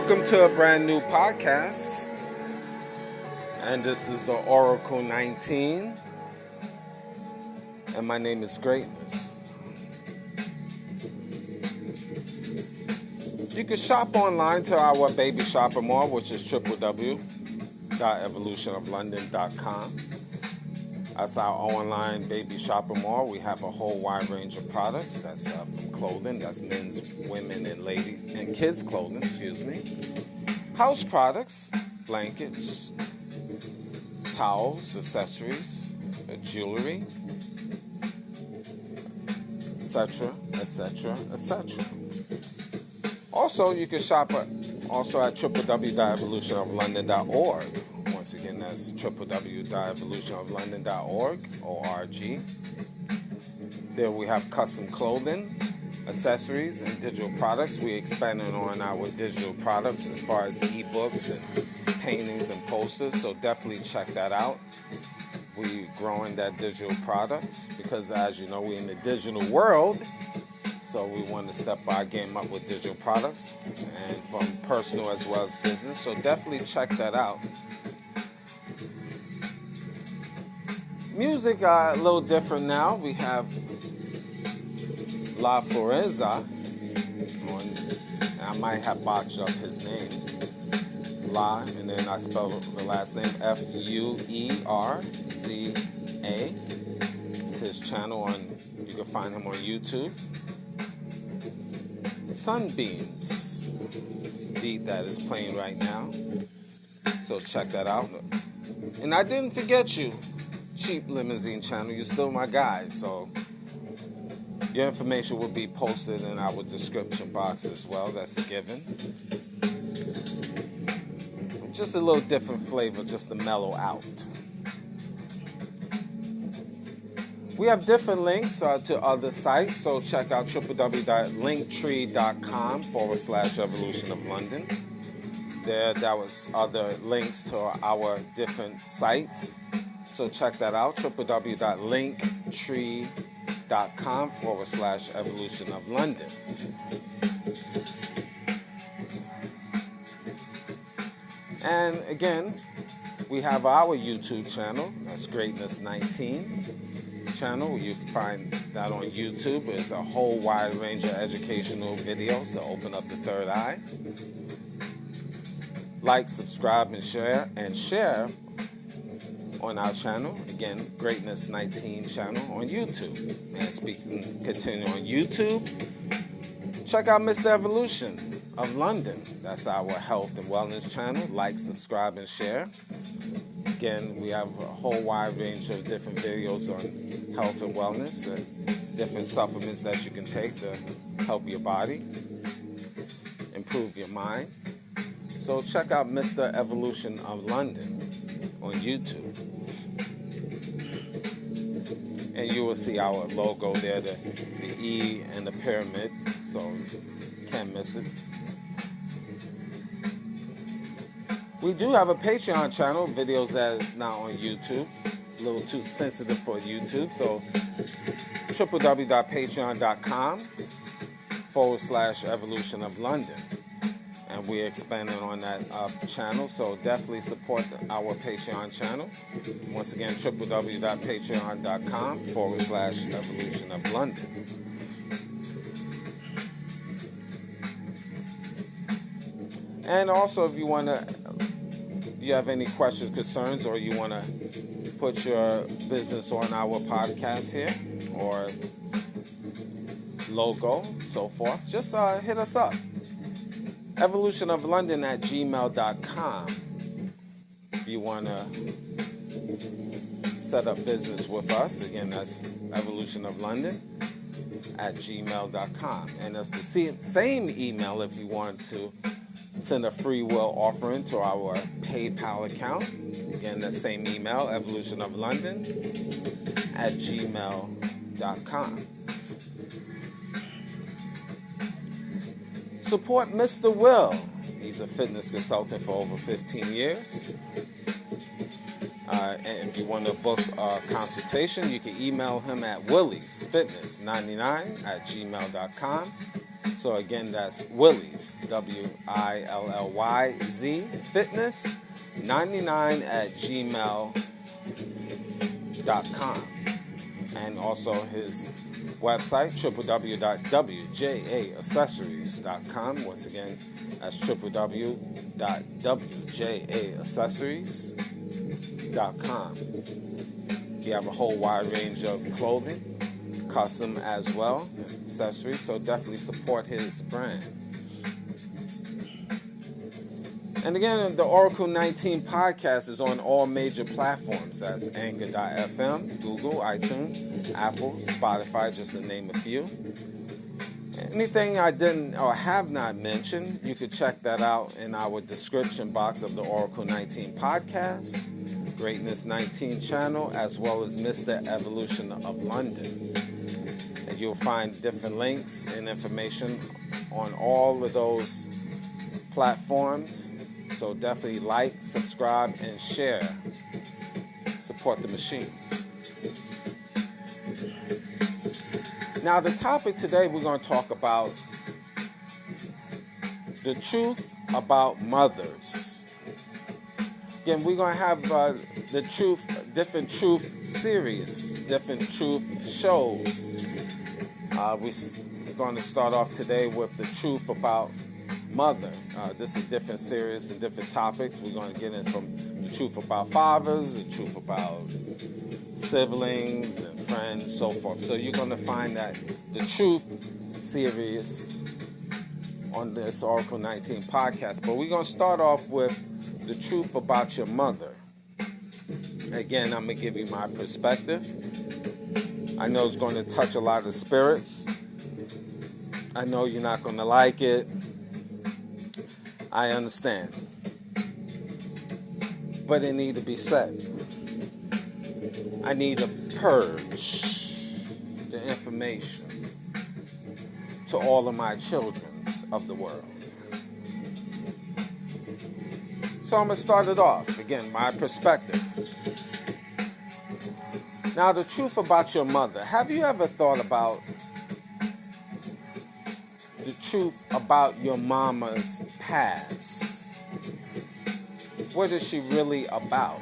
Welcome to a brand new podcast, and this is the Oracle 19, and my name is Greatness. You can shop online to our baby shopping mall, which is www.evolutionoflondon.com. That's our online baby shopping mall. We have a whole wide range of products. That's from clothing, that's men's, women, and ladies, and kids' clothing, house products, blankets, towels, accessories, jewelry, etc., etc., etc. Also, you can shop at www.evolutionoflondon.org. Once again, that's www.evolutionoflondon.org. There we have custom clothing, accessories, and digital products. We're expanding on our digital products as far as ebooks and paintings and posters, so definitely check that out. We're growing that digital products because, as you know, we're in the digital world, so we want to step our game up with digital products and from personal as well as business, so definitely check that out. Music a little different now. We have La Foreza, I might have botched up his name, La, and then I spelled the last name Fuerza. It's his channel you can find him on YouTube. Sunbeams, it's a beat that is playing right now, so check that out. And I didn't forget you, Cheap Limousine channel, you're still my guy, so your information will be posted in our description box as well. That's a given. Just a little different flavor, just to mellow out. We have different links to other sites, so check out www.linktree.com/evolutionoflondon. That was other links to our different sites. So check that out, www.linktree.com/evolutionoflondon. And again, we have our YouTube channel, that's Greatness 19 channel. You can find that on YouTube. It's a whole wide range of educational videos to open up the third eye. Like, subscribe, and share on our channel. Again, Greatness 19 channel on YouTube. And continue on YouTube, check out Mr. Evolution of London. That's our health and wellness channel. Like, subscribe, and share. Again, we have a whole wide range of different videos on health and wellness, different supplements that you can take to help your body, improve your mind. So check out Mr. Evolution of London on YouTube. And you will see our logo there, the E and the pyramid, so you can't miss it. We do have a Patreon channel, videos that is not on YouTube. A little too sensitive for YouTube, so www.patreon.com/evolutionoflondon. And we're expanding on that channel, so definitely support our Patreon channel. Once again, www.patreon.com/evolutionoflondon. And also, if you have any questions, concerns, or you want to put your business on our podcast here, or logo, so forth, just hit us up. evolutionoflondon@gmail.com. If you want to set up business with us, again, that's evolutionoflondon@gmail.com. And that's the same email if you want to send a free will offering to our PayPal account. Again, that same email, evolutionoflondon@gmail.com. Support Mr. Will. He's a fitness consultant for over 15 years. And if you want to book a consultation, you can email him at williesfitness99@gmail.com. So again, that's Willyz, WILLYZ, fitness 99 at gmail.com. And also his website, www.wjaccessories.com. Once again, that's www.wjaccessories.com. You have a whole wide range of clothing, custom as well, accessories, so definitely support his brand. And again, the Oracle 19 podcast is on all major platforms. That's Anchor.fm, Google, iTunes, Apple, Spotify, just to name a few. Anything I didn't or have not mentioned, you could check that out in our description box of the Oracle 19 podcast, Greatness 19 channel, as well as Mr. Evolution of London. And you'll find different links and information on all of those platforms. So definitely like, subscribe, and share. Support the machine. Now, the topic today, we're going to talk about the truth about mothers. Again, we're going to have different truth series, different truth shows. We're going to start off today with the truth about mother. This is different series and different topics. We're going to get in from the truth about fathers, the truth about siblings and friends, so forth. So you're going to find that the truth series on this Oracle 19 podcast. But we're going to start off with the truth about your mother. Again, I'm going to give you my perspective. I know it's going to touch a lot of spirits. I know you're not going to like it. I understand. But it needs to be said. I need to purge the information to all of my children of the world. So I'm going to start it off. Again, my perspective. Now, the truth about your mother. Have you ever thought about the truth about your mama's past? What is she really about?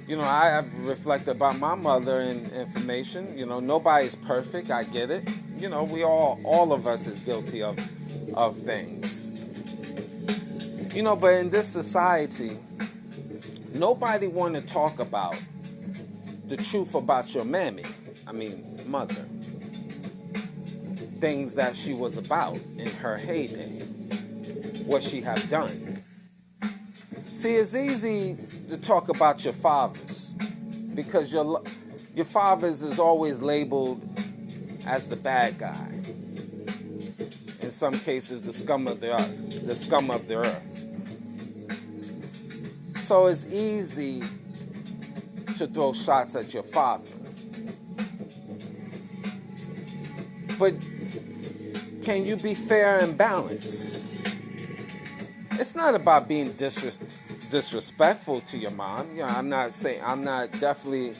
You know, I have reflected about my mother and information. You know, nobody's perfect. I get it. You know, we all of us is guilty of things. You know, but in this society, nobody want to talk about the truth about your mother. Things that she was about in her heyday. What she have done. See, it's easy to talk about your fathers because your fathers is always labeled as the bad guy. In some cases, the scum of the earth. So it's easy to throw shots at your father. But can you be fair and balanced? It's not about being disrespectful to your mom. You know, I'm not definitely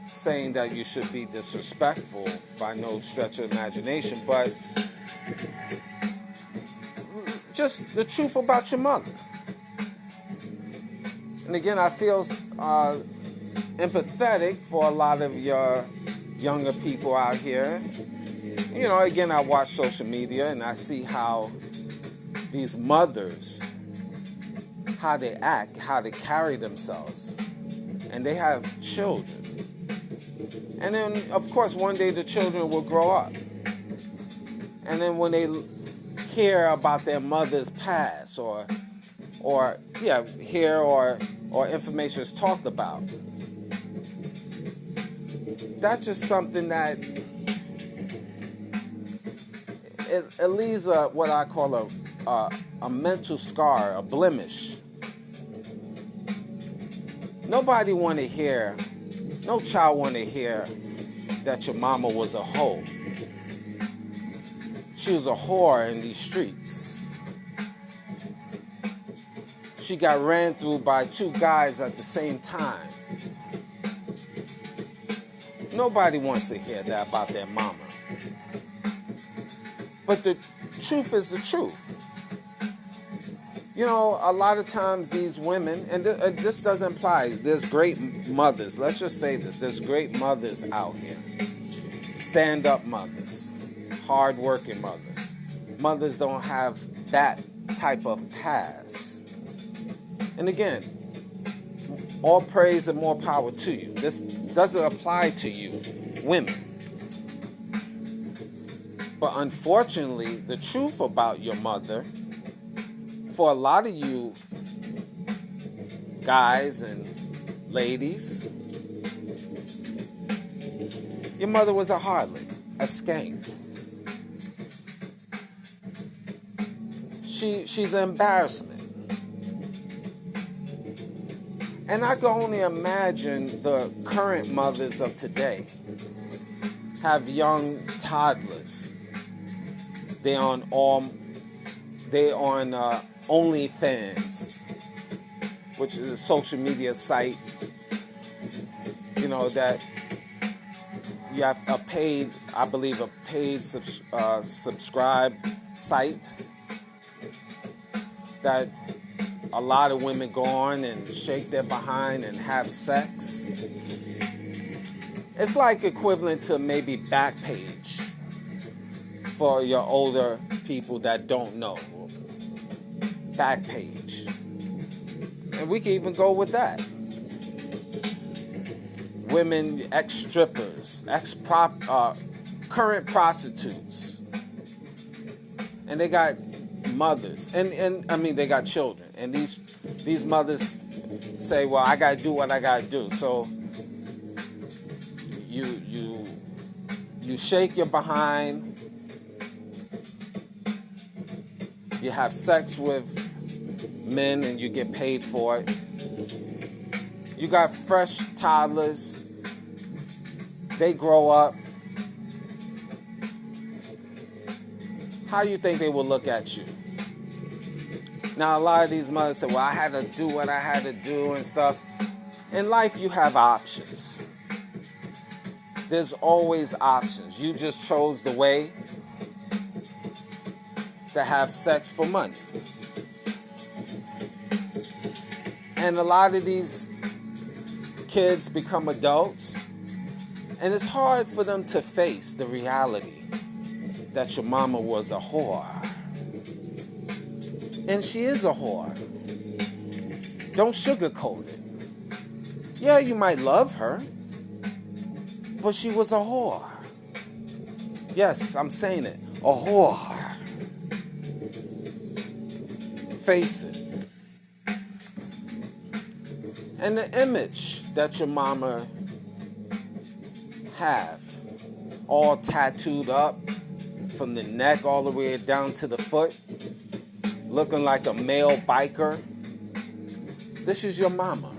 saying that you should be disrespectful by no stretch of imagination, but just the truth about your mother. And again, I feel empathetic for a lot of your younger people out here. You know, again, I watch social media and I see how these mothers, how they act, how they carry themselves. And they have children. And then, of course, one day the children will grow up. And then when they hear about their mother's past or information is talked about, that's just something that it leaves what I call a mental scar, a blemish. Nobody want to hear, no child want to hear that your mama was a hoe. She was a whore in these streets. She got ran through by two guys at the same time. Nobody wants to hear that about their mama. But the truth is the truth. You know, a lot of times these women, and this doesn't apply, there's great mothers. Let's just say this. There's great mothers out here. Stand-up mothers. Hard-working mothers. Mothers don't have that type of past. And again, all praise and more power to you. This doesn't apply to you, women. But unfortunately, the truth about your mother, for a lot of you guys and ladies, your mother was a harlot, a skank. She's an embarrassment. And I can only imagine the current mothers of today have young toddlers. They're on OnlyFans, which is a social media site, you know, that you have a paid subscribe site that a lot of women go on and shake their behind and have sex. It's like equivalent to maybe Backpage for your older people that don't know. Backpage. And we can even go with that. Women, ex-strippers, current prostitutes. And they got mothers. And I mean, they got children. And these mothers say, well, I got to do what I got to do. So you shake your behind. You have sex with men and you get paid for it. You got fresh toddlers. They grow up. How do you think they will look at you? Now, a lot of these mothers say, well, I had to do what I had to do and stuff. In life, you have options. There's always options. You just chose the way to have sex for money. And a lot of these kids become adults, and it's hard for them to face the reality that your mama was a whore. And she is a whore. Don't sugarcoat it. Yeah, you might love her, but she was a whore. Yes, I'm saying it. A whore. Face it. And the image that your mama have, all tattooed up from the neck all the way down to the foot, looking like a male biker. This is your mama.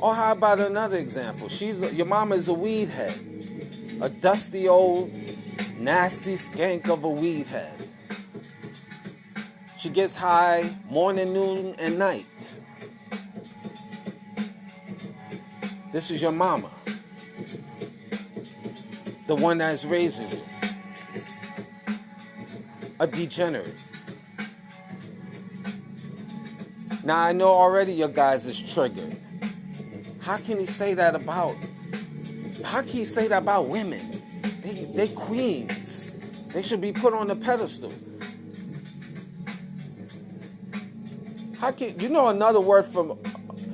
Or how about another example? Your mama is a weed head. A dusty old nasty skank of a weed head. She gets high morning, noon, and night. This is your mama. The one that is raising you. A degenerate. Now I know already your guys is triggered. How can he say that about women? They queens. They should be put on a pedestal. How can you know another word for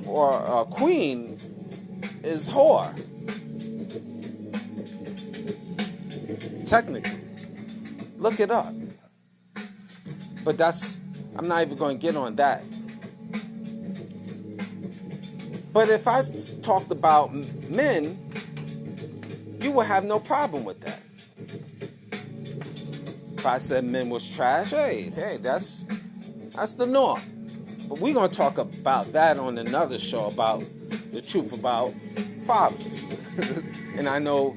a queen is whore? Technically. Look it up. But I'm not even going to get on that. But if I talked about men, you would have no problem with that. If I said men was trash, hey, that's the norm. But we're going to talk about that on another show, about the truth about fathers. And I know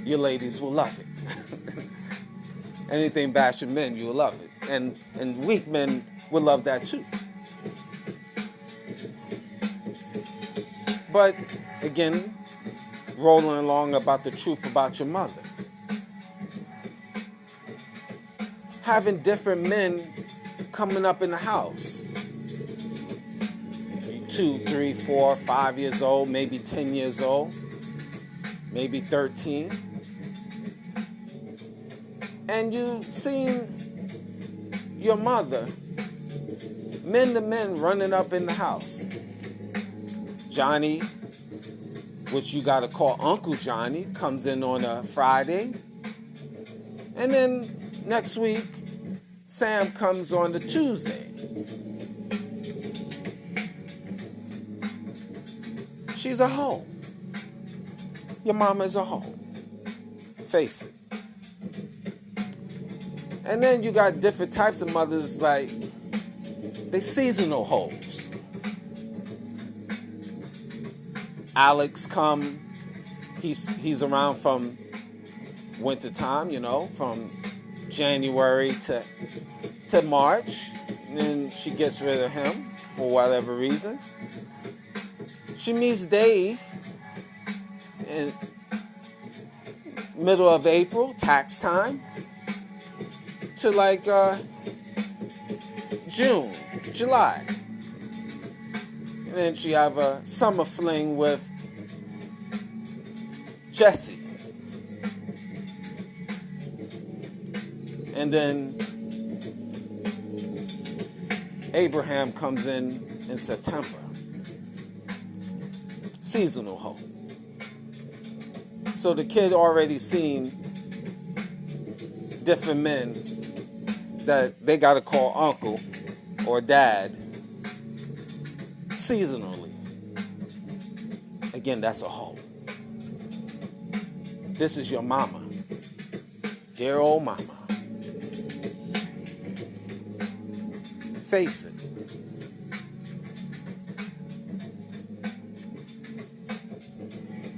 you ladies will love it. Anything bashing men, you'll love it. And weak men will love that too. But again, rolling along about the truth about your mother. Having different men coming up in the house. 2, 3, 4, 5 years old, maybe 10 years old, maybe 13. And you seen your mother, men to men running up in the house. Johnny, which you gotta call Uncle Johnny, comes in on a Friday. And then next week, Sam comes on the Tuesday. She's a hoe. Your mama's a hoe. Face it. And then you got different types of mothers, like, they seasonal hoes. Alex he's around from winter time, from January to March. And then she gets rid of him for whatever reason. She meets Dave in middle of April, tax time, to like June, July. And then she have a summer fling with Jesse. And then Abraham comes in September. Seasonal hoe. So the kid already seen different men that they got to call uncle or dad seasonally. Again, that's a hoe. This is your mama. Dear old mama. Face it.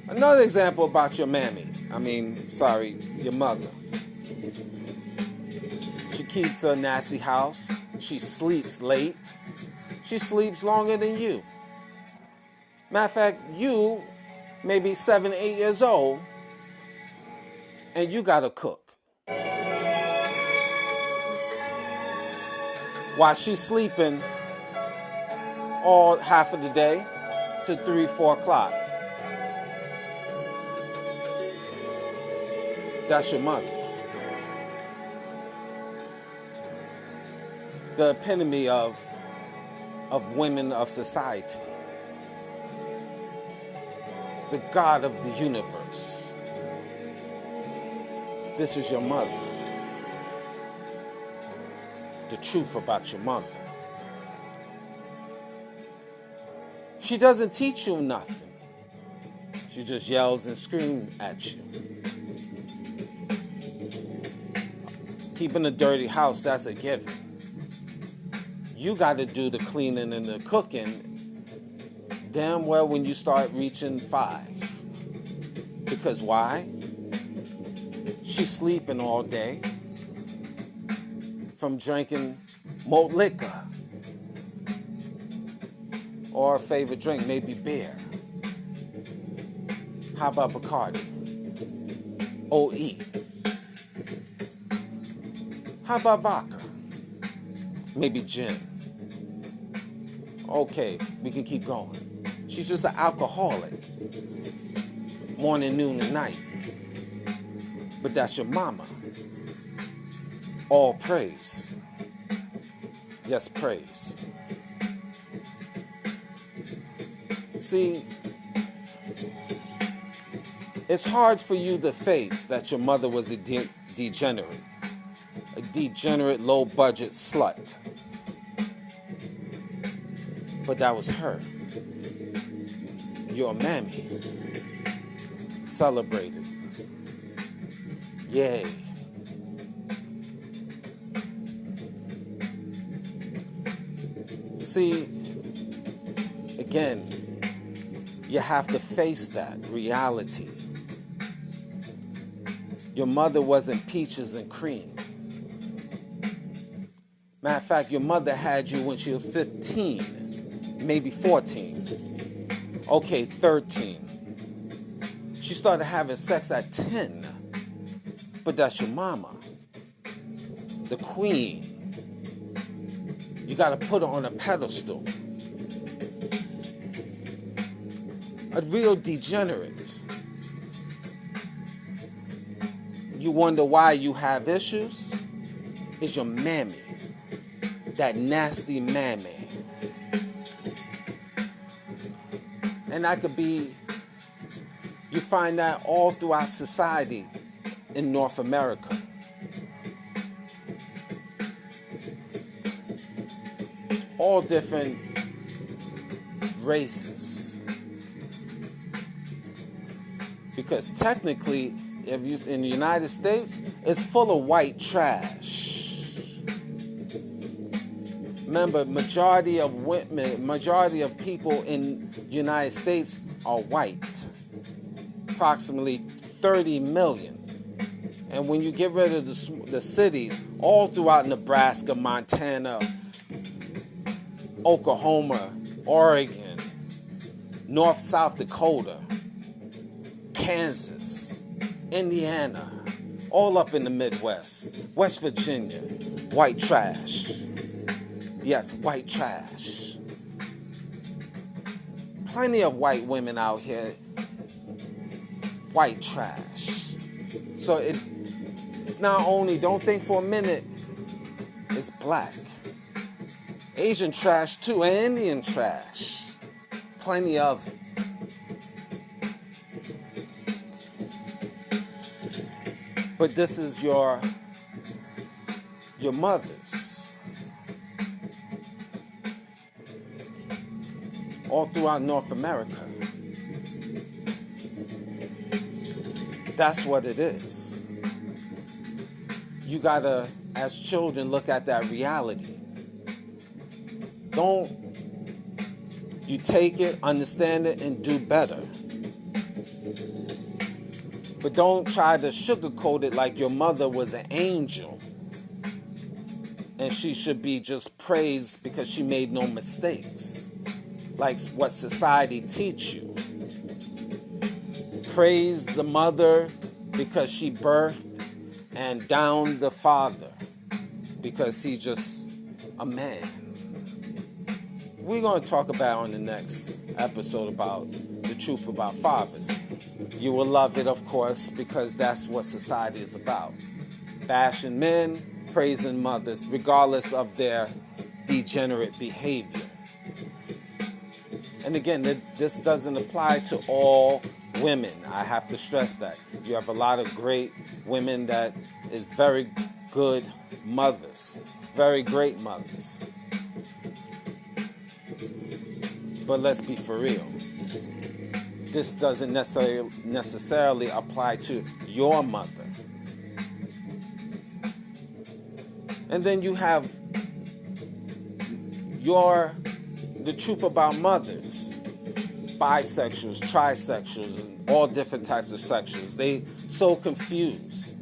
Another example about your mammy. Your mother. She keeps a nasty house. She sleeps late. She sleeps longer than you. Matter of fact, you may be 7, 8 years old, and you gotta cook. While she's sleeping all half of the day to 3, 4 o'clock. That's your mother. The epitome of women of society. The God of the universe. This is your mother. The truth about your mother. She doesn't teach you nothing. She just yells and screams at you. Keeping a dirty house, that's a given. You got to do the cleaning and the cooking damn well when you start reaching 5. Because why? She's sleeping all day from drinking malt liquor. Or a favorite drink, maybe beer. How about Bacardi? OE. How about vodka? Maybe gin. Okay, we can keep going. She's just an alcoholic. Morning, noon, and night. But that's your mama. All praise. Yes, praise. See, it's hard for you to face that your mother was a degenerate. A degenerate, low-budget slut. But that was her. Your mammy. Celebrated. Yay. See, again, you have to face that reality. Your mother wasn't peaches and cream. Matter of fact, your mother had you when she was 15, maybe 14. Okay, 13. She started having sex at 10. But that's your mama, the queen. You got to put her on a pedestal. A real degenerate. You wonder why you have issues? It's your mammy. That nasty mammy. And that could be, you find that all throughout society in North America. All different races. Because technically, if you in the United States, it's full of white trash. Remember, majority of people in the United States are white. Approximately 30 million. And when you get rid of the cities, all throughout Nebraska, Montana, Oklahoma, Oregon, North South Dakota, Kansas, Indiana, all up in the Midwest, West Virginia, white trash. Yes, white trash. Plenty of white women out here, white trash. So it's not only, don't think for a minute, it's black. Asian trash too, and Indian trash. Plenty of it. But this is your mothers. All throughout North America. That's what it is. You gotta, as children, look at that reality. Don't you take it, understand it, and do better. But don't try to sugarcoat it like your mother was an angel and she should be just praised because she made no mistakes, like what society teach you. Praise the mother because she birthed, and down the father because he's just a man. We're going to talk about on the next episode about the truth about fathers. You will love it, of course, because that's what society is about. Bashing men, praising mothers, regardless of their degenerate behavior. And again, this doesn't apply to all women. I have to stress that. You have a lot of great women that is very good mothers, very great mothers. But let's be for real. This doesn't necessarily apply to your mother. And then you have the truth about mothers, bisexuals, trisexuals, and all different types of sexuals. They so confused.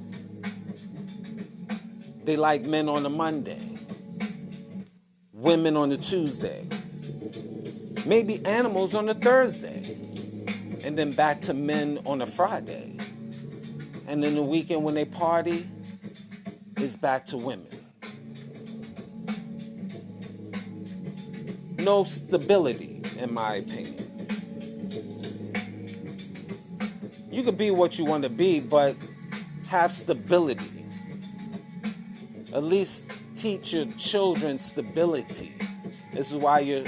They like men on a Monday, women on a Tuesday, maybe animals on a Thursday, and then back to men on a Friday. And then the weekend when they party, it's back to women. No stability, in my opinion. You could be what you want to be, but have stability. At least teach your children stability. This is why your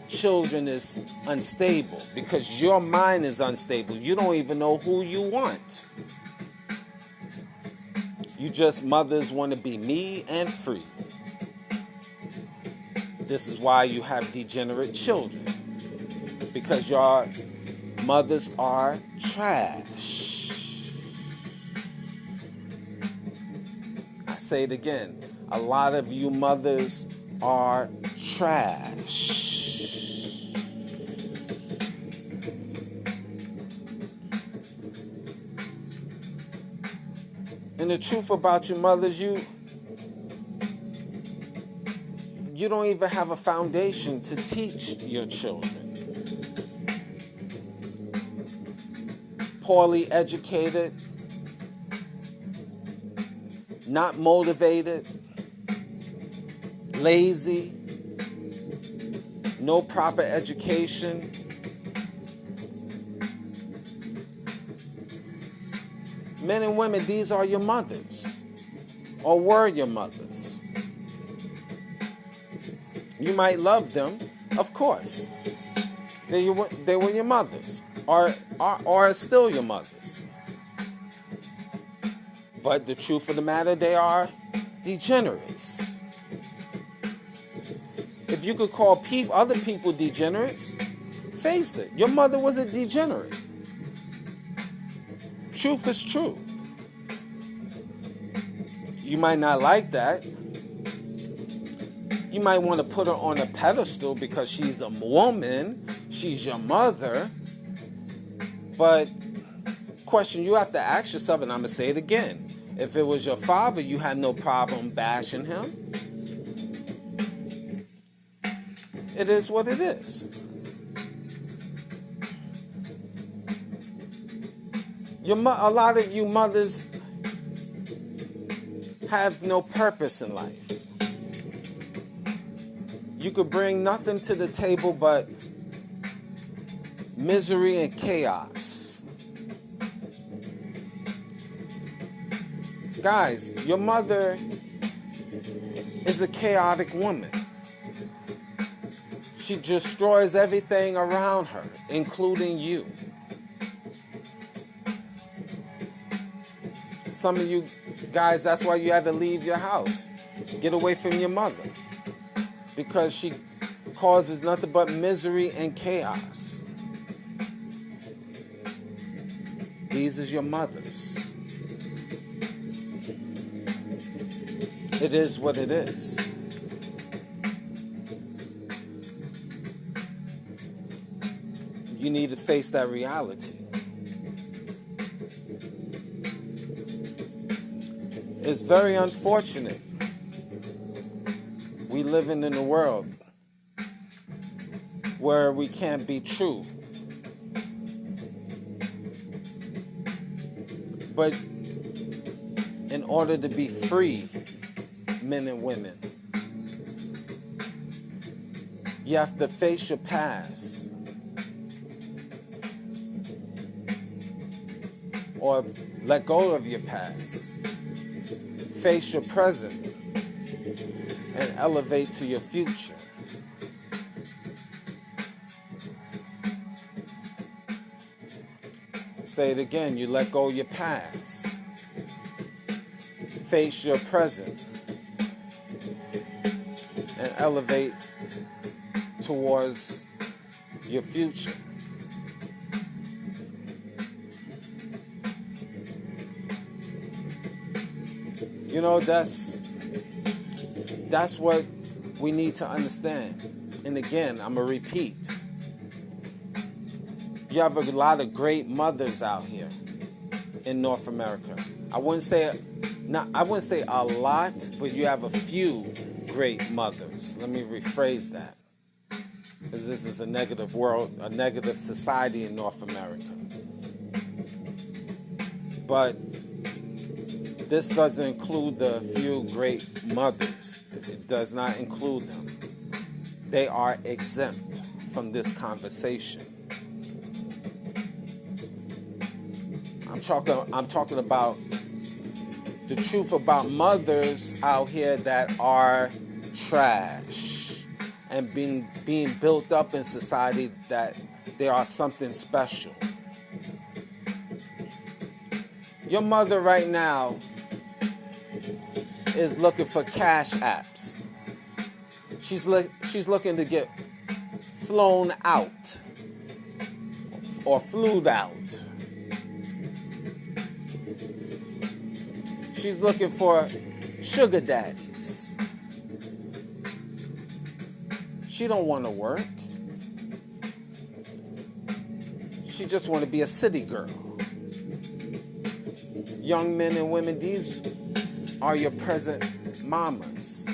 children is unstable, because your mind is unstable. You don't even know who you want. You just mothers want to be me and free. This is why you have degenerate children, because your mothers are trash. I say it again. A lot of you mothers are trash. And the truth about your mothers, you don't even have a foundation to teach your children. poorly educated, not motivated, lazy, no proper education. Men and women, these are your mothers, or were your mothers. You might love them, of course. They were your mothers, or are still your mothers. But the truth of the matter, they are degenerates. If you could call other people degenerates, face it, your mother was a degenerate. Truth is truth. You might not like that. You might want to put her on a pedestal because she's a woman, she's your mother. But question you have to ask yourself, and I'm going to say it again. If it was your father, you had no problem bashing him. It is what it is. A lot of you mothers have no purpose in life. You could bring nothing to the table but misery and chaos. Guys, your mother is a chaotic woman. She destroys everything around her, including you. Some of you guys, that's why you had to leave your house. Get away from your mother. Because she causes nothing but misery and chaos. These is your mothers. It is what it is. You need to face that reality. It's very unfortunate. We living in a world where we can't be true. But in order to be free, men and women, you have to face your past. Or let go of your past. Face your present and elevate to your future. Say it again, you let go of your past. Face your present and elevate towards your future. You know, that's what we need to understand. And again, I'm going to repeat. You have a lot of great mothers out here in North America. I wouldn't say a lot, but you have a few great mothers. Let me rephrase that. Because this is a negative world, a negative society in North America. But this doesn't include the few great mothers. It does not include them. They are exempt from this conversation. I'm talking about the truth about mothers out here that are trash and being built up in society that they are something special. Your mother right now is looking for cash apps. She's looking to get flown out or flued out. She's looking for sugar daddies. She don't want to work. She just want to be a city girl. Young men and women, these are your present mamas.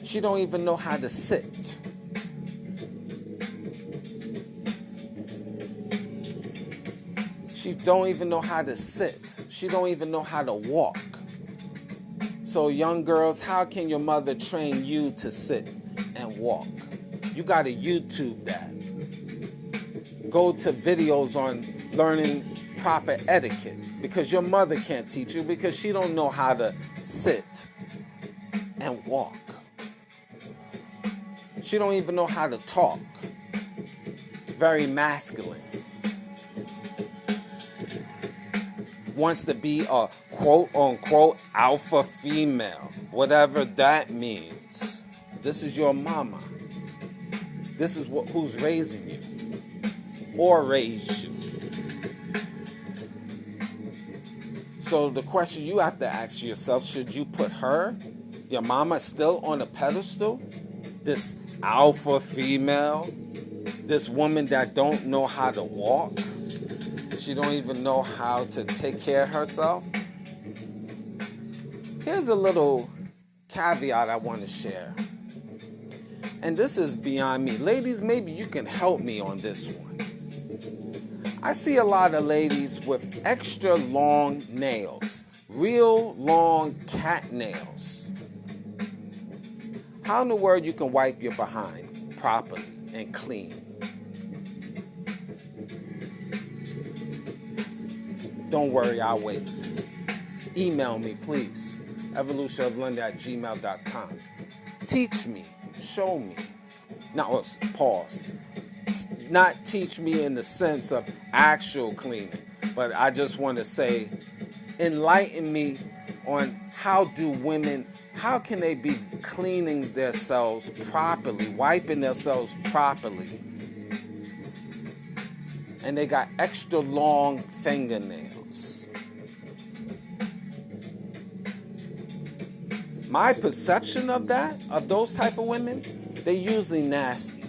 She don't even know how to sit. She don't even know how to sit. She don't even know how to walk. So young girls, how can your mother train you to sit and walk? You got to YouTube that. Go to videos on learning proper etiquette, because your mother can't teach you because she don't know how to sit and walk. She don't even know how to talk. Very masculine. Wants to be a quote-unquote alpha female, whatever that means. This is your mama. This is who's raising you or raised you. So the question you have to ask yourself, should you put her, your mama, still on a pedestal? This alpha female, this woman that don't know how to walk, she don't even know how to take care of herself. Here's a little caveat I want to share. And this is beyond me. Ladies, maybe you can help me on this one. I see a lot of ladies with extra long nails, real long cat nails. How in the world you can wipe your behind properly and clean? Don't worry, I'll wait. Email me, please. evolutionoflondon@gmail.com. Teach me. Show me. Now, pause. Not teach me in the sense of actual cleaning, but I just want to say, enlighten me on how can they be cleaning themselves properly, wiping themselves properly, and they got extra long fingernails. My perception of those type of women, they're usually nasty.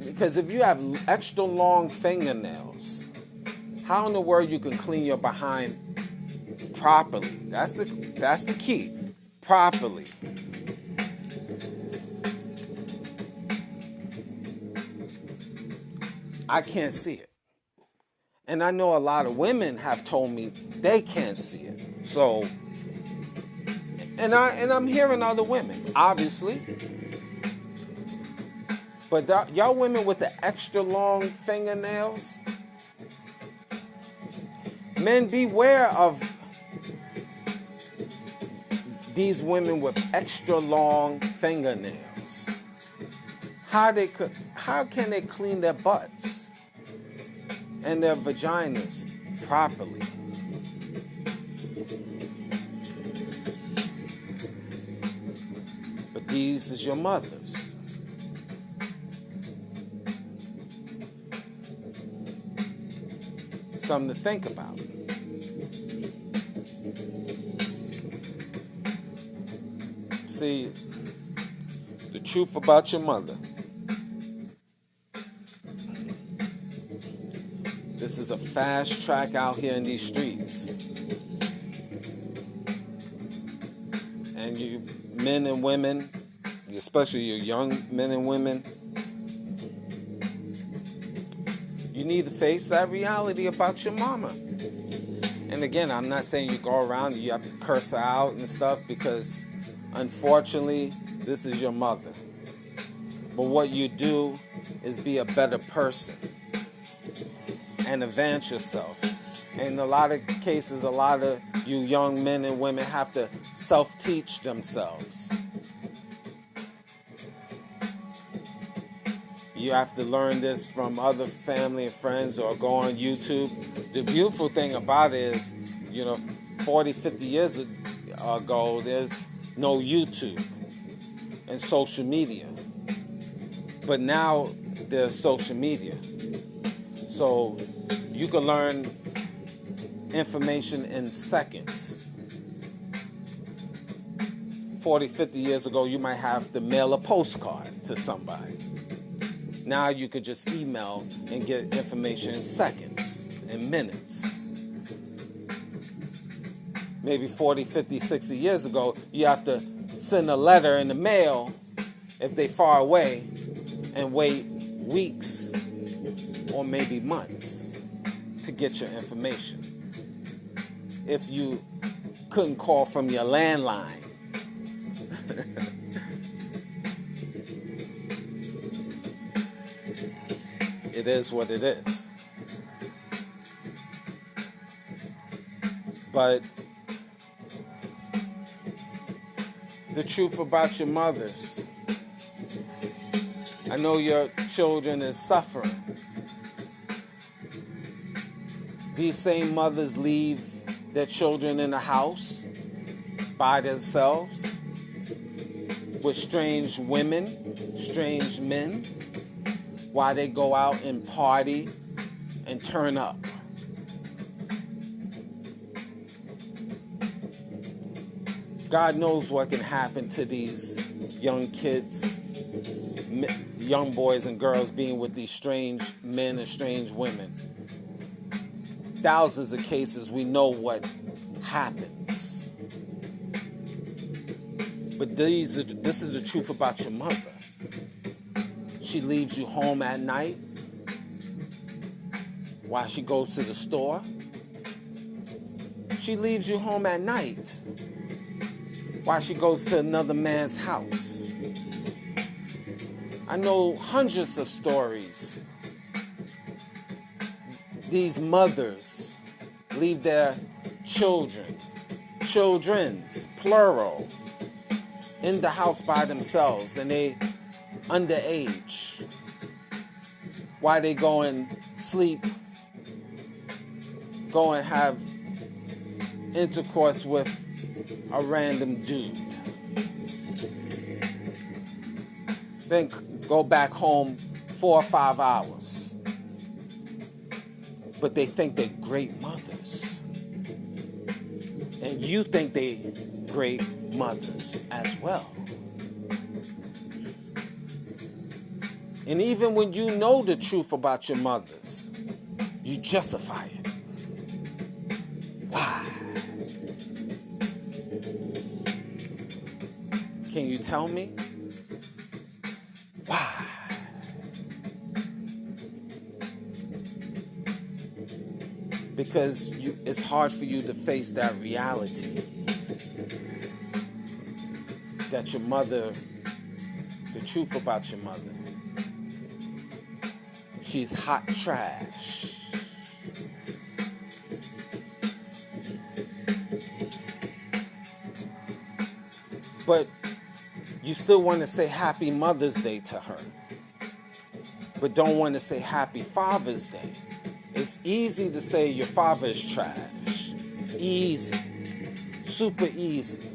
Because if you have extra long fingernails, how in the world you can clean your behind properly? That's the key. Properly. I can't see it. And I know a lot of women have told me they can't see it. So, and I'm hearing other women, obviously. But y'all women with the extra long fingernails, men, beware of these women with extra long fingernails. How can they clean their butts and their vaginas properly? But these is your mothers. Something to think about. See, the truth about your mother. This is a fast track out here in these streets. And you men and women, especially your young men and women, you need to face that reality about your mama. And again, I'm not saying you go around and you have to curse her out and stuff, because unfortunately, this is your mother. But what you do is be a better person and advance yourself. And in a lot of cases, a lot of you young men and women have to self-teach themselves. You have to learn this from other family and friends or go on YouTube. The beautiful thing about it is, 40, 50 years ago, there's no YouTube and social media. But now there's social media. So you can learn information in seconds. 40, 50 years ago, you might have to mail a postcard to somebody. Now you could just email and get information in seconds, in minutes. Maybe 40, 50, 60 years ago, you have to send a letter in the mail if they far away and wait weeks or maybe months. to get your information. If you couldn't call from your landline. It is what it is. But the truth about your mothers, I know your children is suffering. These same mothers leave their children in the house by themselves with strange women, strange men, while they go out and party and turn up. God knows what can happen to these young kids, young boys and girls being with these strange men and strange women. Thousands of cases, we know what happens. But this is the truth about your mother. She leaves you home at night while she goes to the store. She leaves you home at night while she goes to another man's house. I know hundreds of stories. These mothers leave their children's, plural, in the house by themselves, and they underage. Why they go and sleep, go and have intercourse with a random dude. Then go back home 4 or 5 hours. But they think they're great mothers. And you think they're great mothers as well. And even when you know the truth about your mothers, you justify it. Why? Can you tell me? Why? Because it's hard for you to face that reality. That your mother, the truth about your mother, she's hot trash. But you still want to say Happy Mother's Day to her, but don't want to say Happy Father's Day. It's easy to say your father is trash. Easy. Super easy.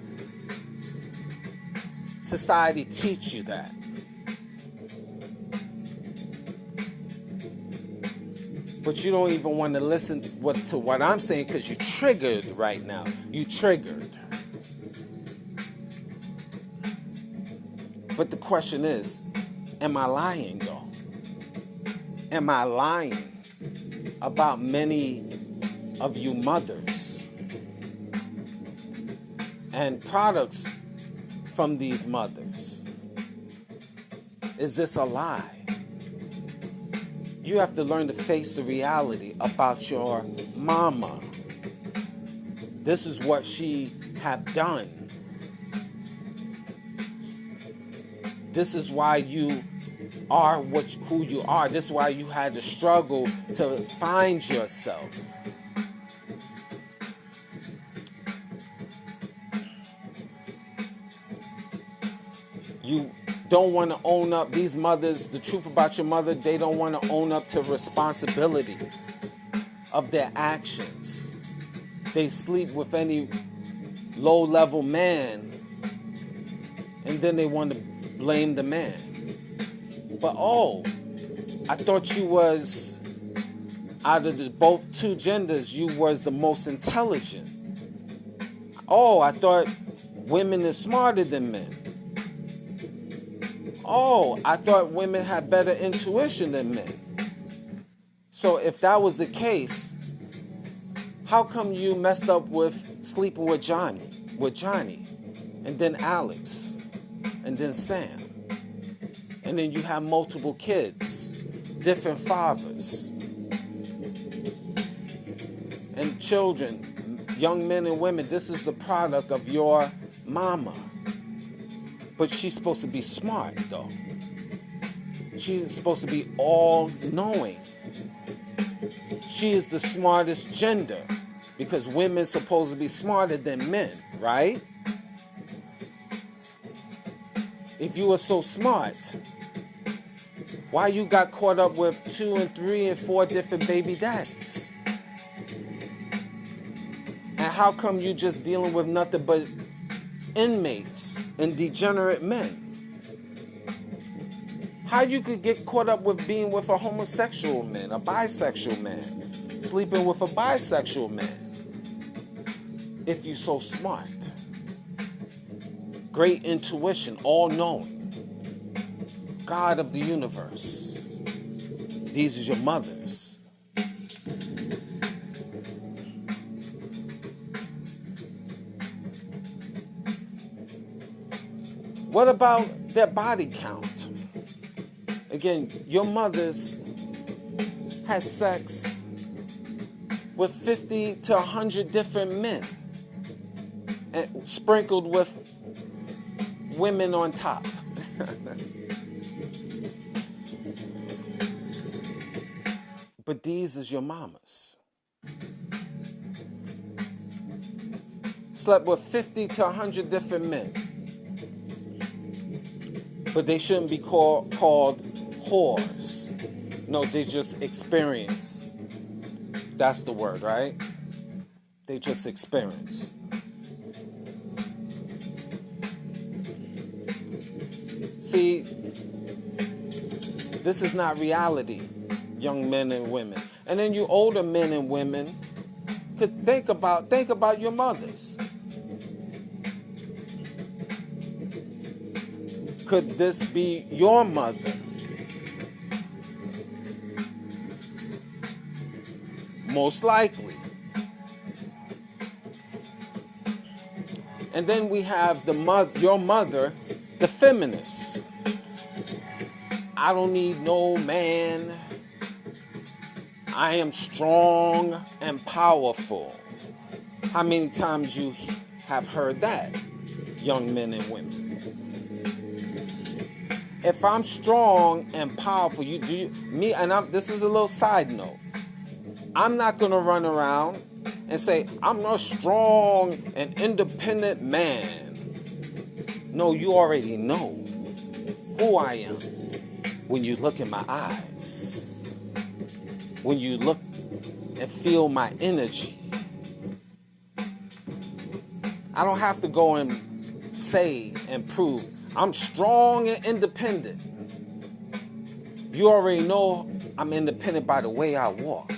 Society teach you that. But you don't even want to listen to what I'm saying because you're triggered right now. You triggered. But the question is, am I lying though? Am I lying about many of you mothers and products from these mothers? Is this a lie? You have to learn to face the reality about your mama. This is what she have done. This is why you are who you are. This is why you had to struggle to find yourself. You don't want to own up. These mothers, the truth about your mother, they don't want to own up to responsibility of their actions. They sleep with any low-level man, and then they want to blame the man. But I thought you was, out of both two genders, you was the most intelligent. I thought women is smarter than men. I thought women had better intuition than men. So if that was the case, how come you messed up with sleeping with Johnny, and then Alex, and then Sam, and then you have multiple kids, different fathers? and children, young men and women, this is the product of your mama. But she's supposed to be smart, though. She's supposed to be all-knowing. She is the smartest gender because women's supposed to be smarter than men, right? If you were so smart, why you got caught up with 2 and 3 and 4 different baby daddies? And how come you just dealing with nothing but inmates and degenerate men? How you could get caught up with being with a homosexual man, a bisexual man, sleeping with a bisexual man, if you're so smart? Great intuition, all-knowing. God of the universe. These are your mothers. What about their body count? Again, your mothers had sex with 50 to 100 different men and sprinkled with women on top. But these is your mamas. Slept with 50 to 100 different men. But they shouldn't be called whores. No, they just experience. That's the word, right? They just experience. See, this is not reality, young men and women. And then you older men and women could think about your mothers. Could this be your mother? Most likely. And then we have your mother, the feminist. I don't need no man. I am strong and powerful. How many times you have heard that, young men and women? If I'm strong and powerful, this is a little side note. I'm not going to run around and say, I'm a strong and independent man. No, you already know who I am when you look in my eyes. When you look and feel my energy. I don't have to go and say and prove I'm strong and independent. You already know I'm independent by the way I walk.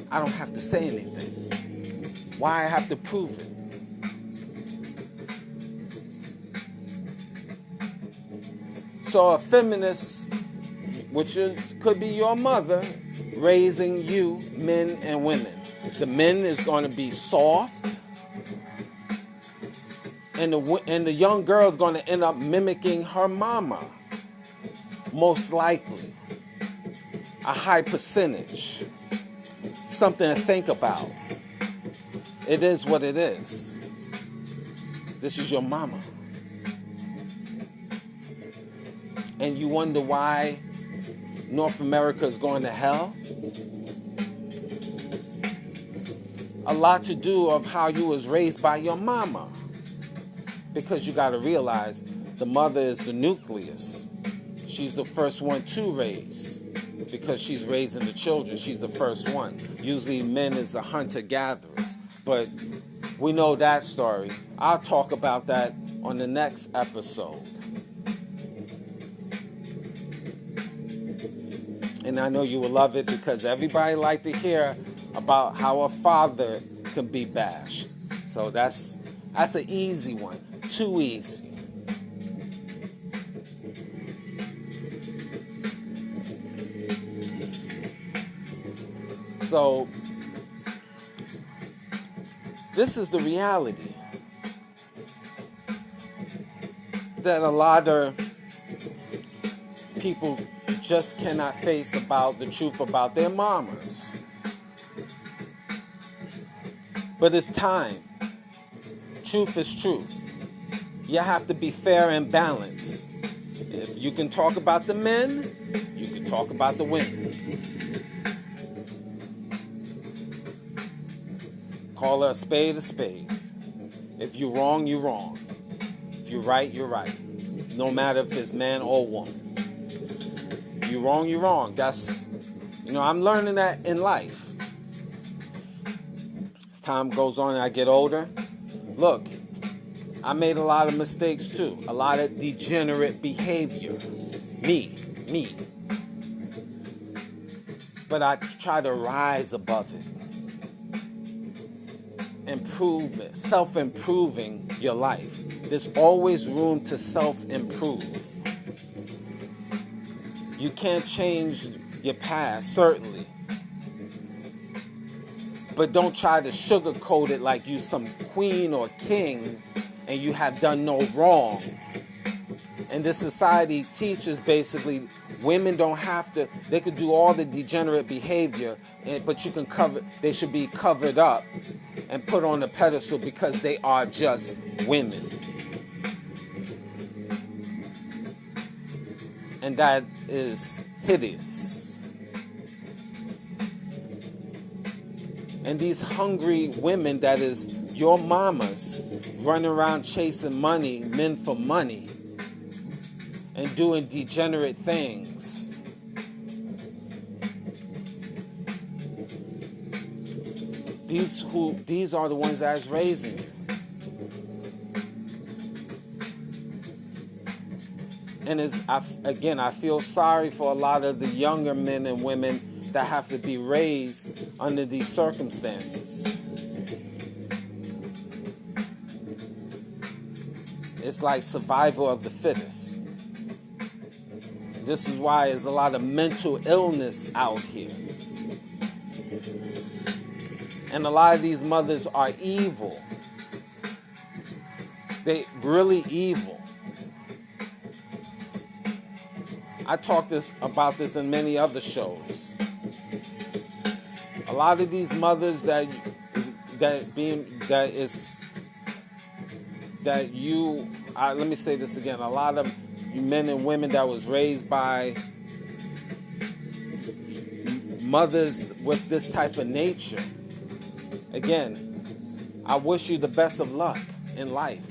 I don't have to say anything. Why I have to prove it? So a feminist, which could be your mother, raising you, men and women. The men is going to be soft. And the young girl is going to end up mimicking her mama. Most likely. A high percentage. Something to think about. It is what it is. This is your mama. And you wonder why North America is going to hell? A lot to do of how you was raised by your mama. Because you got to realize the mother is the nucleus. She's the first one to raise. Because she's raising the children. She's the first one. Usually men is the hunter-gatherers. But we know that story. I'll talk about that on the next episode. And I know you will love it because everybody like to hear about how a father can be bashed. So that's an easy one. Too easy. So this is the reality that a lot of people just cannot face about the truth about their mamas. But it's time. Truth is truth. You have to be fair and balanced. If you can talk about the men, you can talk about the women. Call a spade a spade. If you're wrong, you're wrong. If you're right, you're right. No matter if it's man or woman. If you're wrong, you're wrong. That's, I'm learning that in life. As time goes on and I get older, look, I made a lot of mistakes too. A lot of degenerate behavior. Me. But I try to rise above it. Improvement, self-improving your life. There's always room to self-improve. You can't change your past, certainly. But don't try to sugarcoat it like you some queen or king and you have done no wrong. And this society teaches basically women don't have to, they could do all the degenerate behavior, but they should be covered up and put on a pedestal because they are just women. And that is hideous. And these hungry women that is your mamas running around chasing money, men for money, and doing degenerate things. These are the ones that is raising you. And I feel sorry for a lot of the younger men and women that have to be raised under these circumstances. It's like survival of the fittest. This is why there's a lot of mental illness out here. And a lot of these mothers are evil. They really evil. I talked about this in many other shows. A lot of these mothers let me say this again. A lot of you men and women that was raised by mothers with this type of nature. Again, I wish you the best of luck in life.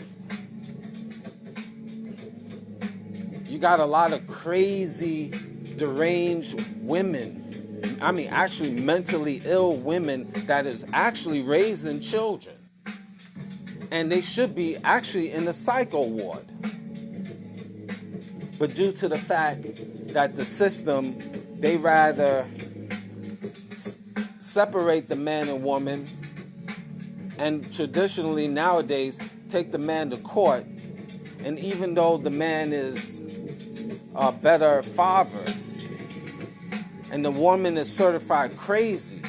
You got a lot of crazy, deranged women. I mean, actually mentally ill women that is actually raising children. And they should be actually in the psycho ward. But due to the fact that the system, they rather separate the man and woman, and traditionally nowadays take the man to court, and even though the man is a better father and the woman is certified crazy,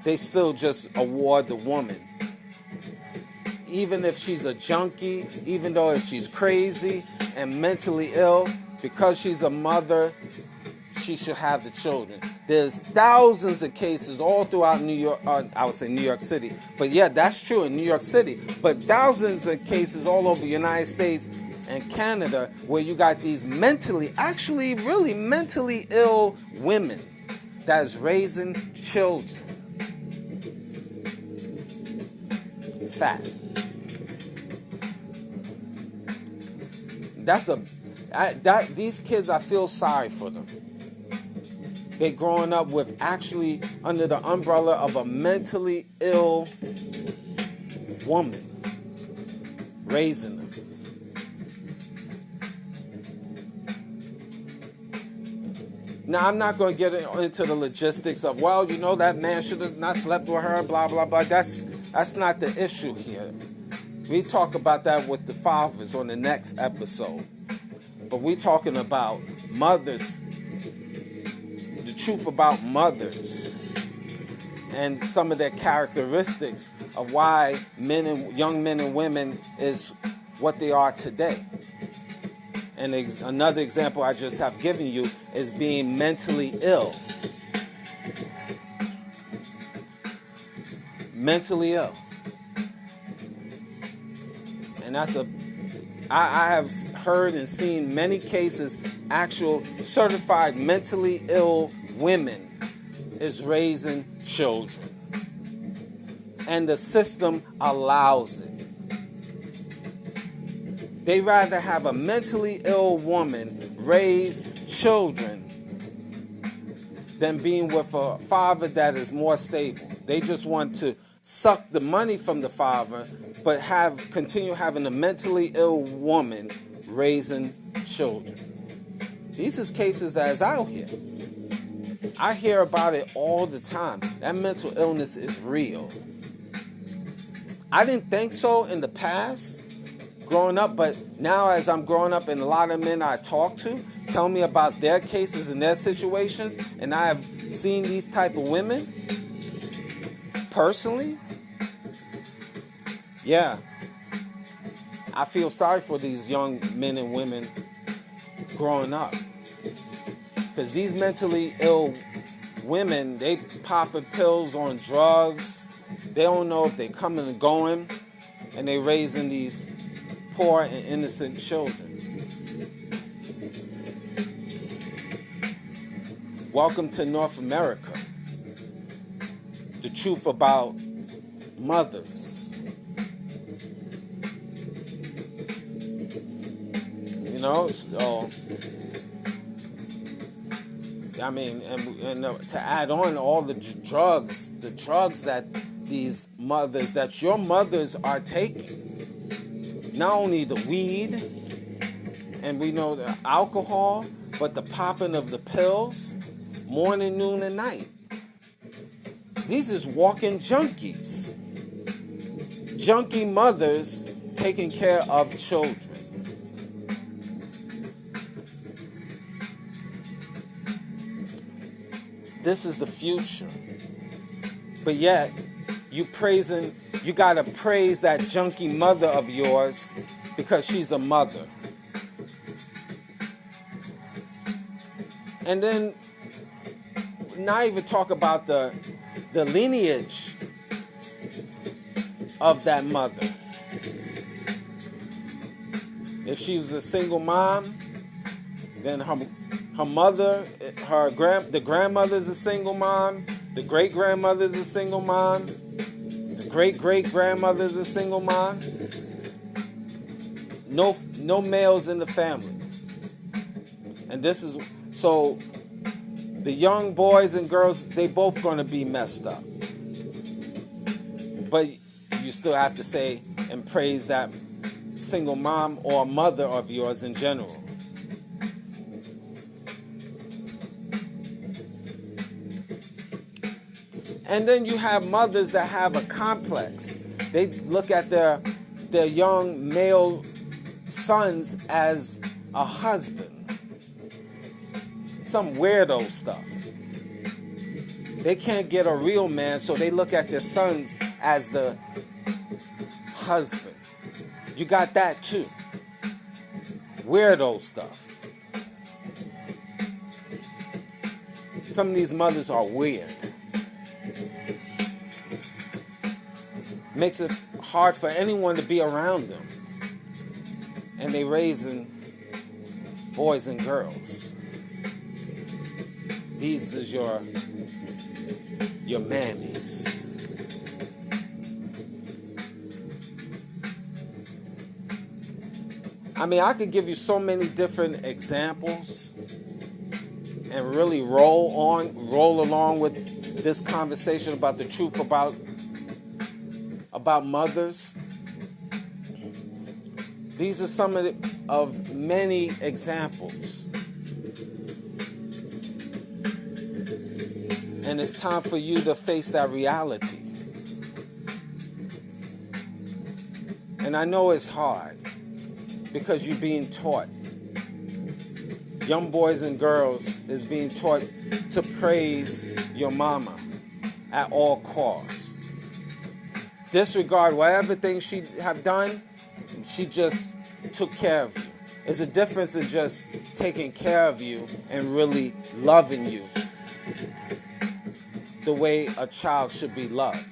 they still just award the woman. Even if she's a junkie, even though if she's crazy and mentally ill, because she's a mother, she should have the children. There's thousands of cases all throughout New York, I would say New York City, but yeah, that's true in New York City, but thousands of cases all over the United States and Canada where you got these actually really mentally ill women that's raising children. Fact. These kids, I feel sorry for them. They growing up with actually under the umbrella of a mentally ill woman raising them. Now, I'm not going to get into the logistics of, well, that man should have not slept with her, blah, blah, blah. That's not the issue here. We talk about that with the fathers on the next episode. But we're talking about mothers, the truth about mothers, and some of their characteristics of why young men and women is what they are today. And another example I just have given you is being mentally ill. mentally ill. And I have heard and seen many cases, actual certified mentally ill women is raising children. And the system allows it. They rather have a mentally ill woman raise children than being with a father that is more stable. They just want to suck the money from the father, but continue having a mentally ill woman raising children. These are cases that is out here. I hear about it all the time. That mental illness is real. I didn't think so in the past, growing up, but now as I'm growing up and a lot of men I talk to tell me about their cases and their situations, and I have seen these type of women personally, yeah, I feel sorry for these young men and women growing up. Because these mentally ill women, they popping pills on drugs. They don't know if they coming and going, and they raising these poor and innocent children. Welcome to North America. The truth about mothers. You know, so, I mean, and to add on all the drugs that these mothers, that your mothers are taking. Not only the weed, and we know the alcohol, but the popping of the pills, morning, noon, and night. These is walking junkies. Junkie mothers taking care of children. This is the future. But yet, you gotta praise that junkie mother of yours because she's a mother. And then, not even talk about the lineage of that mother. If she was a single mom, then her mother, the grandmother's a single mom, the great-grandmother's a single mom, the great-great-grandmother's a single mom. No males in the family. And this is, so the young boys and girls, they both going to be messed up. But you still have to say and praise that single mom or mother of yours in general. And then you have mothers that have a complex. They look at their young male sons as a husband. Some weirdo stuff. They can't get a real man, so they look at their sons as the husband. You got that too. Weirdo stuff. Some of these mothers are weird. Makes it hard for anyone to be around them. And they raising boys and girls. These is your mammies. I mean, I could give you so many different examples and really roll along with this conversation about the truth about mothers. These are some of many examples. And it's time for you to face that reality. And I know it's hard because you're being taught. Young boys and girls is being taught to praise your mama at all costs. Disregard whatever thing she have done, she just took care of you. There's a difference in just taking care of you and really loving you the way a child should be loved.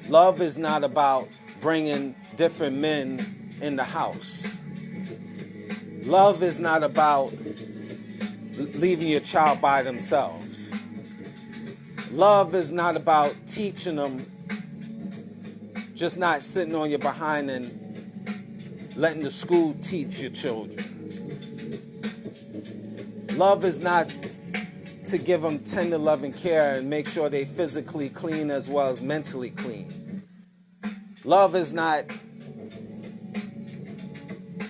Love is not about bringing different men in the house. Love is not about leaving your child by themselves. Love is not about teaching them, just not sitting on your behind and letting the school teach your children. Love is not to give them tender love and care and make sure they physically clean as well as mentally clean. Love is not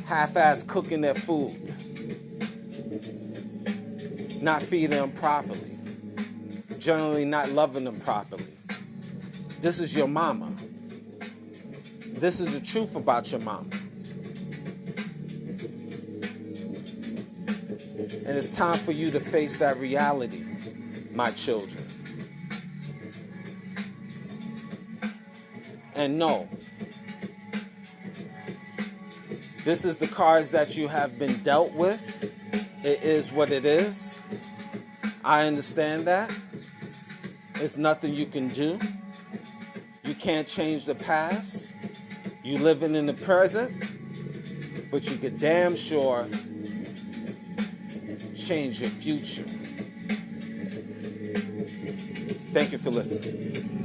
half-ass cooking their food, not feeding them properly, generally not loving them properly. This is your mama. This is the truth about your mama. And it's time for you to face that reality, my children. And no, this is the cards that you have been dealt with. It is what it is. I understand that. It's nothing you can do. You can't change the past. You living in the present, but you can damn sure change your future. Thank you for listening.